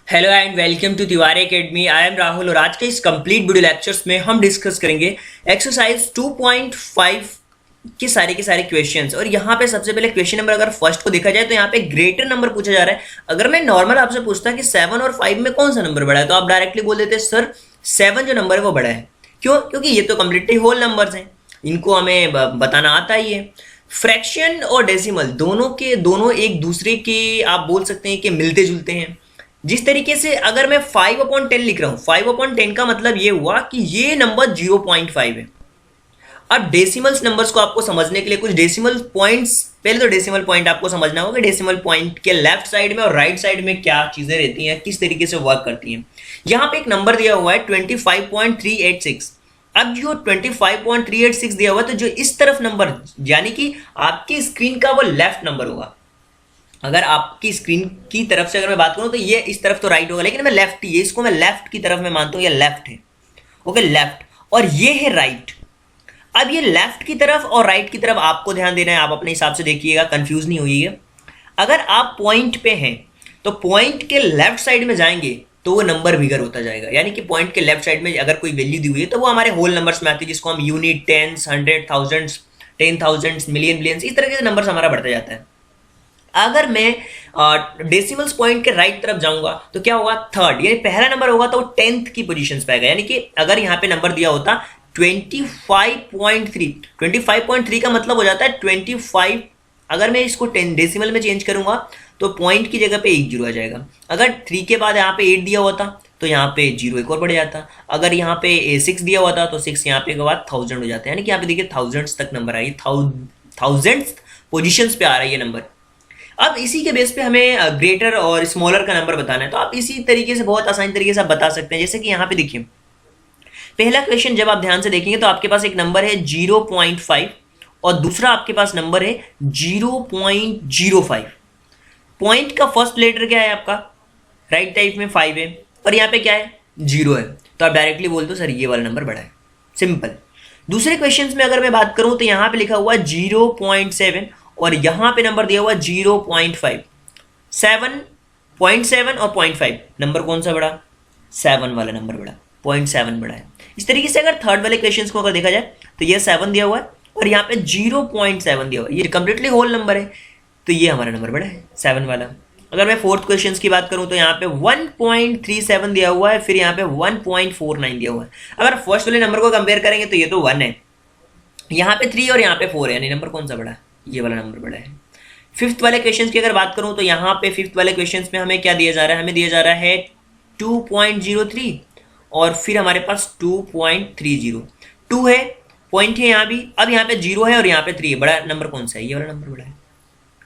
Hello and welcome to Tiwari Academy. I am Rahul और आज के इस कंप्लीट वीडियो लेक्चर्स में हम डिस्कस करेंगे एक्सरसाइज 2.5 के सारे क्वेश्चंस। और यहाँ पे सबसे पहले क्वेश्चन नंबर अगर फर्स्ट को देखा जाए तो यहाँ पे ग्रेटर नंबर पूछा जा रहा है। अगर मैं नॉर्मल आपसे पूछता कि 7 और 5 में कौन सा नंबर बड़ा है तो आप डायरेक्टली बोल देते सर 7 जो नंबर है वो बड़ा है। क्यों? क्योंकि ये तो कम्प्लीटली होल नंबर्स हैं, इनको हमें बताना आता ही है। फ्रैक्शन और डेसिमल दोनों एक दूसरे के आप बोल सकते हैं कि मिलते जुलते हैं। जिस तरीके से अगर मैं 5/10 लिख रहा हूं, 5/10 का मतलब ये हुआ कि ये नंबर 0.5 है। अब डेसिमल्स नंबर्स को आपको समझने के लिए कुछ डेसिमल पॉइंट्स, पहले तो डेसिमल पॉइंट आपको समझना होगा। डेसिमल पॉइंट के लेफ्ट साइड में और राइट साइड में क्या चीजें रहती हैं, किस तरीके से वर्क करती हैं। यहां पे एक नंबर दिया हुआ है 25.386। अब जो 25.386 दिया हुआ है तो जो इस तरफ नंबर यानी कि आपकी स्क्रीन का वो लेफ्ट नंबर होगा। अगर आपकी स्क्रीन की तरफ से अगर मैं बात करूं तो ये इस तरफ तो राइट होगा, लेकिन मैं लेफ्ट ही है, इसको मैं लेफ्ट की तरफ में मानता हूं, ये लेफ्ट है। ओके, लेफ्ट और ये है राइट। अब ये लेफ्ट की तरफ और राइट की तरफ आपको ध्यान देना है, आप अपने हिसाब से देखिएगा, कंफ्यूज नहीं होइएगा। अगर आप पॉइंट पे हैं तो पॉइंट के लेफ्ट साइड में जाएंगे तो वो नंबर बिगर होता जाएगा। यानी कि पॉइंट के लेफ्ट साइड में अगर कोई वैल्यू दी हुई है तो वो हमारे होल नंबर्स में आती है, जिसको हम unit, tens, 100, thousands, 10,000, million, billions, इस तरह के नंबर्स हमारा बढ़ता जाता है। अगर मैं डेसिमल्स पॉइंट के राइट तरफ जाऊंगा तो क्या होगा, थर्ड यानी पहला नंबर होगा तो वो 10th की पोजीशन पे आएगा। यानी कि अगर यहाँ पे नंबर दिया होता 25.3 का मतलब हो जाता है 25। अगर मैं इसको 10 डेसिमल में चेंज करूंगा तो पॉइंट की जगह पे 1 जीरो आ जाएगा। अगर 3 के बाद यहाँ पे 8 दिया होता तो यहाँ पे जीरो एक और बढ़ जाता। अगर यहाँ पे 6 दिया हुआ था तो 6 यहाँ पे के बाद 1000 हो जाता है। यानी कि यहाँ पे देखिए थाउजेंड्स तक नंबर आई, थाउजेंड्स पोजिशन पे आ रहा है ये नंबर। अब इसी के बेस पे हमें ग्रेटर और स्मॉलर का नंबर बताना है, तो आप इसी तरीके से बहुत आसान तरीके से आप बता सकते हैं। जैसे कि यहाँ पे देखिए पहला क्वेश्चन जब आप ध्यान से देखेंगे तो आपके पास एक नंबर है 0.5 और दूसरा आपके पास नंबर है 0.05। पॉइंट का फर्स्ट लेटर क्या है आपका, राइट टाइप में 5 है और यहाँ पे क्या है, 0 है। तो आप डायरेक्टली बोल दो सर ये वाला नंबर बड़ा है, सिंपल। दूसरे क्वेश्चन में अगर मैं बात करूं तो यहाँ पे लिखा हुआ 0.7 और यहां पे नंबर दिया हुआ 0.5। 7.7 और 0.5 नंबर कौन सा बड़ा, 7 वाला नंबर बड़ा, 0.7 बड़ा है। इस तरीके से अगर थर्ड वाले क्वेश्चंस को अगर देखा जाए तो ये 7 दिया हुआ है और यहाँ पे 0.7 दिया हुआ है, ये कंप्लीटली होल नंबर है तो ये हमारा नंबर बड़ा है, 7 वाला। अगर मैं फोर्थ क्वेश्चन की बात करूं तो यहाँ पे 1.37 दिया हुआ है, फिर यहाँ पे 1.49 दिया हुआ है। अगर फर्स्ट वाले नंबर को कंपेयर करेंगे तो ये तो 1 है, यहाँ पे 3 और यहाँ पे 4 है, यानी नंबर कौन सा बड़ा है, ये वाला नंबर बड़ा है। फिफ्थ वाले क्वेश्चन की अगर बात करूं तो यहाँ पे फिफ्थ वाले क्वेश्चन में हमें क्या दिया जा रहा है, हमें दिया जा रहा है 2.03 और फिर हमारे पास 2.30। 2 है, पॉइंट है यहाँ भी, अब यहाँ पे 0 है और यहाँ पे 3 है, बड़ा नंबर कौन सा है, ये वाला नंबर बड़ा है,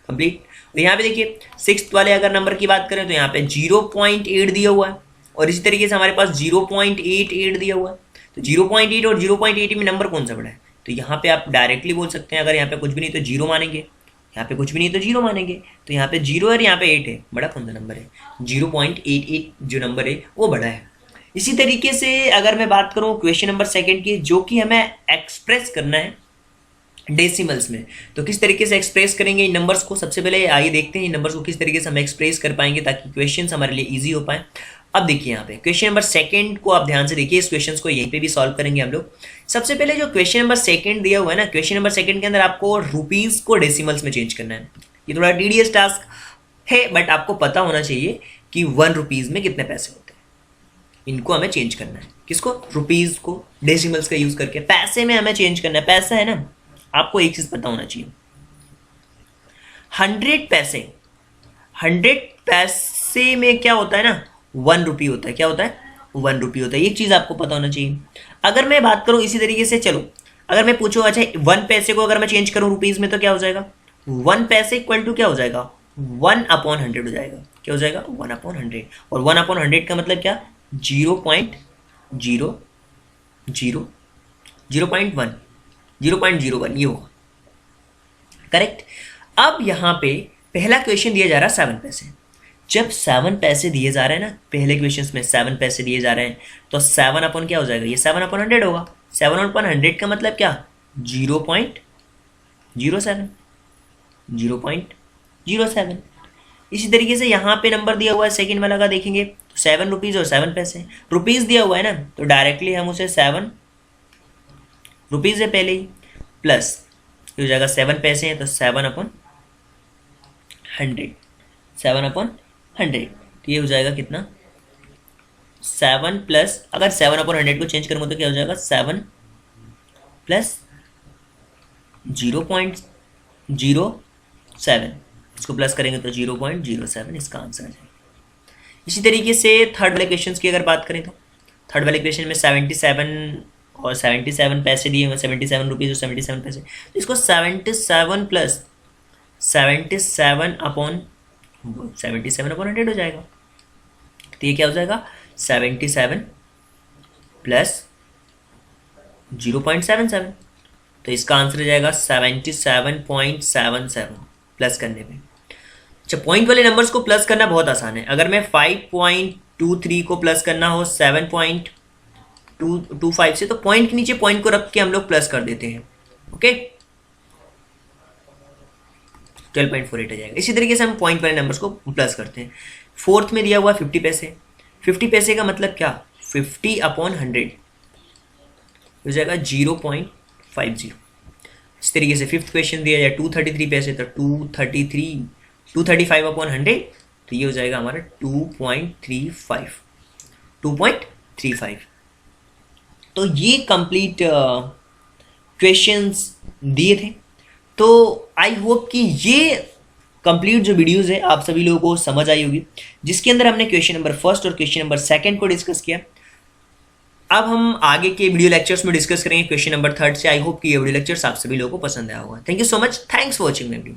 कंप्लीट। और यहाँ पे देखिए सिक्स्थ वाले अगर नंबर की बात करें तो यहाँ पे 0.8 दिया हुआ है और इसी तरीके से हमारे पास 0.88 दिया हुआ है। तो 0.8 और 0.8 में नंबर कौन सा बड़ा है, तो यहाँ पे आप डायरेक्टली बोल सकते हैं, अगर यहाँ पे कुछ भी नहीं तो 0 मानेंगे, यहाँ पे कुछ भी नहीं तो 0 मानेंगे, तो यहाँ पे 0 है और यहाँ पे 8 है, बड़ा कौन सा नंबर है, 0.88 जो नंबर है वो बड़ा है। इसी तरीके से अगर मैं बात करूँ क्वेश्चन नंबर सेकंड की, जो कि हमें एक्सप्रेस करना है डेसिमल्स में, तो किस तरीके से एक्सप्रेस करेंगे इन नंबर्स को। सबसे पहले आइए देखते हैं इन नंबर्स को किस तरीके से हम एक्सप्रेस कर पाएंगे ताकि क्वेश्चंस हमारे लिए इजी हो पाए। अब देखिए यहाँ पे क्वेश्चन नंबर सेकंड को आप ध्यान से देखिए, इस क्वेश्चन को यहीं पे भी सॉल्व करेंगे हम लोग। सबसे पहले जो क्वेश्चन नंबर सेकंड दिया हुआ है ना, क्वेश्चन नंबर सेकंड के अंदर आपको रुपीज को डेसिमल्स में चेंज करना है। ये थोड़ा टीडियस टास्क है बट आपको पता होना चाहिए कि 1 रुपीज में कितने पैसे होते हैं। इनको हमें चेंज करना है, किसको, रुपीज को डेसिमल्स का यूज करके पैसे में हमें चेंज करना है। पैसा है ना, आपको एक चीज पता होना चाहिए, 100 पैसे में क्या होता है ना, 1 रुपी होता है। क्या होता है, 1 रुपी होता है, एक चीज आपको पता होना चाहिए। अगर मैं बात करूं इसी तरीके से, चलो अगर मैं पूछूं अच्छा 1 पैसे को अगर मैं चेंज करूं रुपीज में तो क्या हो जाएगा, 1 पैसे इक्वल टू क्या हो जाएगा, 1/100 हो जाएगा। क्या हो जाएगा, 1/100। और 1/100 का मतलब क्या, 0.001, 0.01 ये होगा, करेक्ट। अब यहां पे पहला क्वेश्चन दिया जा रहा है 7 पैसे। जब 7 पैसे दिए जा रहे हैं ना, पहले क्वेश्चन में 7 पैसे दिए जा रहे हैं तो 7 अपन क्या हो जाएगा, ये 7/100 होगा। 7/100 का मतलब क्या, 0.07, 0.07। इसी तरीके से यहाँ पे नंबर दिया हुआ है सेकंड वाला का देखेंगे तो ₹7 और 7 पैसे, रुपीज़ दिया हुआ है ना, तो डायरेक्टली हम उसे 7 रुपीज़ है पहले ही, प्लस ये हो जाएगा 7 पैसे हैं तो 7/100, 7/100, तो ये हो जाएगा कितना 7 प्लस, अगर 7/100 को चेंज करूँगा तो क्या हो जाएगा 7 प्लस 0.07, इसको प्लस करेंगे तो 0.07, इसका आंसर आ जाएगा। इसी तरीके से थर्ड वाले क्वेश्चन की अगर बात करें तो थर्ड वाले क्वेश्चन में 77 और 77 पैसे दिए हुए, 77 रुपीज़ और 77 पैसे, तो इसको 77 प्लस 77/100 हो जाएगा। तो ये क्या हो जाएगा 77 प्लस 0.77, तो इसका आंसर हो जाएगा 77.77 प्लस करने पे। अच्छा, पॉइंट वाले नंबर्स को प्लस करना बहुत आसान है। अगर मैं 5.23 को प्लस करना हो 7.225 से, तो पॉइंट के नीचे पॉइंट को रख के हम लोग प्लस कर देते हैं। ओके, 12.48 आ जाएगा। इसी तरीके से हम पॉइंट वाले नंबर्स को प्लस करते हैं। फोर्थ में दिया हुआ 50 पैसे, 50 पैसे का मतलब क्या 50/100 हो जाएगा 0.50। इस तरीके से फिफ्थ क्वेश्चन दिया जाए 233 पैसे, तो 235/100, तो ये हो जाएगा हमारा 2.35। तो ये कंप्लीट क्वेश्चंस दिए थे। तो आई होप कि ये कंप्लीट जो वीडियोस है आप सभी लोगों को समझ आई होगी, जिसके अंदर हमने क्वेश्चन नंबर फर्स्ट और क्वेश्चन नंबर सेकंड को डिस्कस किया। अब हम आगे के वीडियो लेक्चर्स में डिस्कस करेंगे क्वेश्चन नंबर थर्ड से। आई होप कि ये वीडियो लेक्चर्स आप सभी लोगों को पसंद आया होगा। Thank you so much, thanks for watching my video.